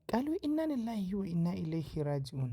Ƙalu innanillahi wa inna ilaihi raji'un.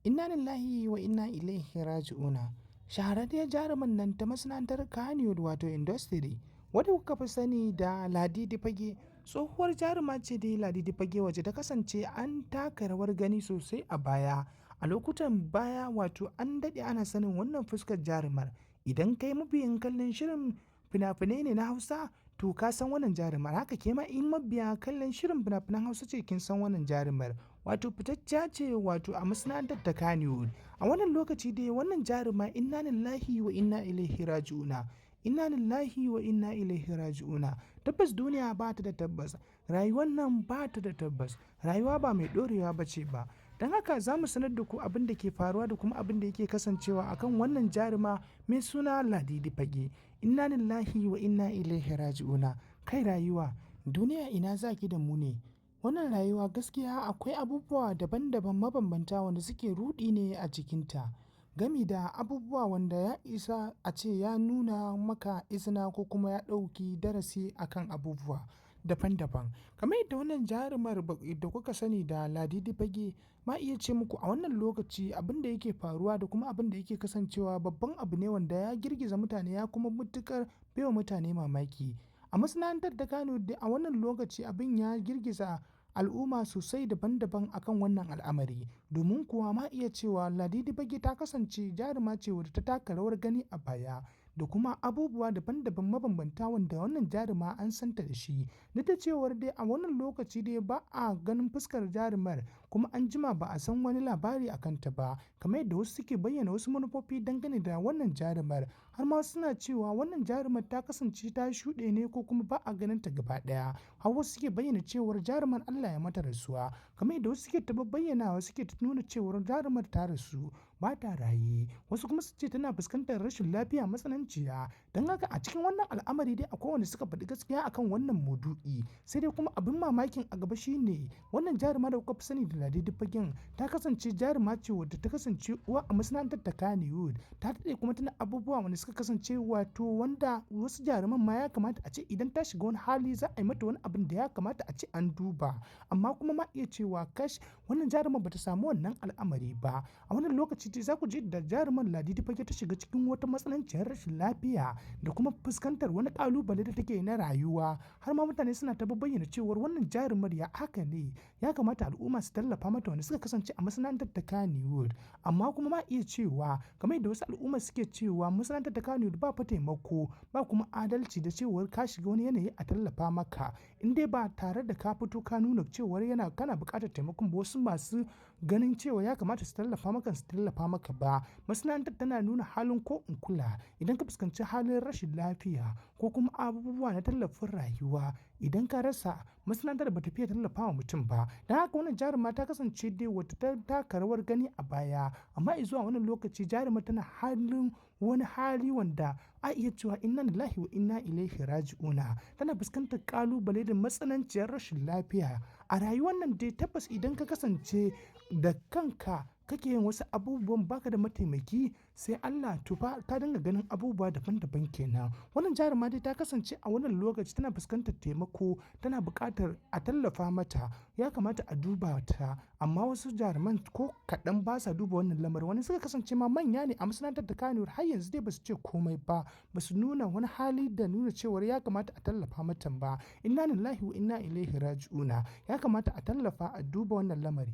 Innanillahi wa inna ilaihi raji'una. Shahararriyar jaruman nan ta masana'antar Kannywood wato industry wadda kuka fi sani da Ladidi Fage. Tsohuwar jaruma ce dai Ladidi Fage wacce ta kasance an taka rawar gani sosai a baya. A lokutan baya wato an daɗe ana sanin wannan fuskar jarumar. Idan kai mabiyin kallon shirin fina-finai ne na Hausa to ka san wannan jarumar, haka ke ma in mabiya kallon shirin fina-finan Hausa ce kin san wannan jarumar. Wato fitacciya ce wato a masana'antar ta Kannywood. A wannan lokaci dai wannan jaruma innanillahi wa inna ilaihi raji'una. Innanillahi wa inna ilaihi raji'una. Tabbas duniya ba ta da tabbas, rayuwar nan ba ta da tabbas, rayuwa ba mai ɗorewa ba ce ba. Don haka za mu sanar da ku abin da ke faruwa da kuma abin da yake kasancewa akan wannan jaruma mai suna Ladidi Fage. Innanillahi wa inna ilaihi raji'una. Kai rayuwa, duniya ina zaki da mu ne? Wannan rayuwa gaskiya akwai abubuwa daban-daban mabambanta wanda suke ruɗi ne a cikinta. Gami da abubuwa wanda ya isa a ce ya nuna maka izina ko kuma ya ɗauki darasi akan abubuwa daban-daban. Kamar yadda wannan jarumar da kuka sani da Ladidi Fage, ma iya ce muku a wannan lokaci abin da yake faruwa da kuma abin da yake kasancewa babban abu ne wanda ya girgiza mutane ya kuma matuƙar baiwa mutane mamaki. A masana'antar ta Kano a wannan lokaci abin ya girgiza al'umma sosai daban-daban akan wannan al'amari. Domin kuwa ma iya cewa Ladidi Fage ta kasance jaruma ce wadda ta taka rawar gani a baya da kuma abubuwa daban-daban mabambanta wanda wannan jaruma an santa da shi. Duk da cewar dai a wannan lokaci dai ba a ganin fuskar jarumar kuma an jima ba a san wani labari a kanta ba, kamar yadda wasu suke bayyana wasu manufofi dangane da wannan jarumar, har ma suna cewa wannan jarumar ta kasance ta shuɗe ne ko kuma ba a ganin ta gaba ɗaya. Har wasu suke bayyana cewar jarumar Allah ya mata rasuwa, kamar yadda wasu suke ta bayyanawa suke nuna cewar jarumar ta rasu ba ta raye, wasu kuma su ce tana fuskantar rashin lafiya matsananciya. Don haka a cikin wannan al'amari dai akwai wanda suka faɗi gaskiya akan wannan maudu'i. Sai dai kuma abin mamakin a gaba shine wannan jaruma da kuka fi sani da Ladidi Fagen ta kasance jaruma ce wadda ta kasance uwa a masana'antar ta Kannywood. Ta daɗe kuma tana abubuwa wanda suka kasance wato wanda wasu jaruman ma ya kamata a ce idan ta shiga wani hali za a yi mata wani abin da ya kamata a ce an duba. Amma kuma ma iya cewa kash wannan jarumar bata samu wannan al'amari ba. A wannan lokaci dai za ku ji da jarumar Ladidi Fage ta shiga cikin wata matsananciyar rashin lafiya da kuma fuskantar wani kalubale da take na rayuwa. Har ma mutane suna ta bayyana cewar wannan jarumar ya haka ne, ya kamata al'umma su tallafa mata wanda suka kasance a masana'antar ta Kannywood. Amma kuma ma iya cewa kamar yadda wasu al'umma suke cewa masana'antar ta Kannywood ba fa taimako ba kuma adalci da cewar ka shiga wani yanayi a tallafa maka in dai ba tare da ka fito ka nuna cewar kana buƙatar taimakon ba. Wasu masu ganin cewa ya kamata su tallafa maka ba. Masana'antar tana nuna halin ko in kula idan ka fuskanci halin rashin lafiya ko kuma abubuwa na tallafin rayuwa. Idan ka rasa, masana'antar ba ta fiye tallafa wa mutum ba. Don haka wannan jaruma ta kasance dai wata ta taka rawar gani a baya, amma zuwa wannan lokaci jaruma tana halin wani hali wanda a iya cewa innanillahi wa inna ilaihi raji'una. Tana fuskantar kalubale da matsananciyar rashin lafiya a rayuwar nan dai. Tabbas idan ka kasance da kanka kake yin wasu abubuwan baka da mataimaki sai Allah, tufa ka dinga ganin abubuwa daban-daban kenan. Wannan jaruma dai ta kasance a wannan lokaci tana fuskantar taimako, tana buƙatar a tallafa mata, ya kamata a duba ta. Amma wasu jaruman ko kaɗan ba sa duba wannan lamarin. Wani suka kasance ma manya ne a masana'antar ta Kannywood har yanzu dai ba su ce komai ba, ba su nuna wani hali da nuna cewar ya kamata a tallafa mata ba. Innanillahi wa inna ilaihi raji'una. Ya kamata a tallafa a duba wannan lamari.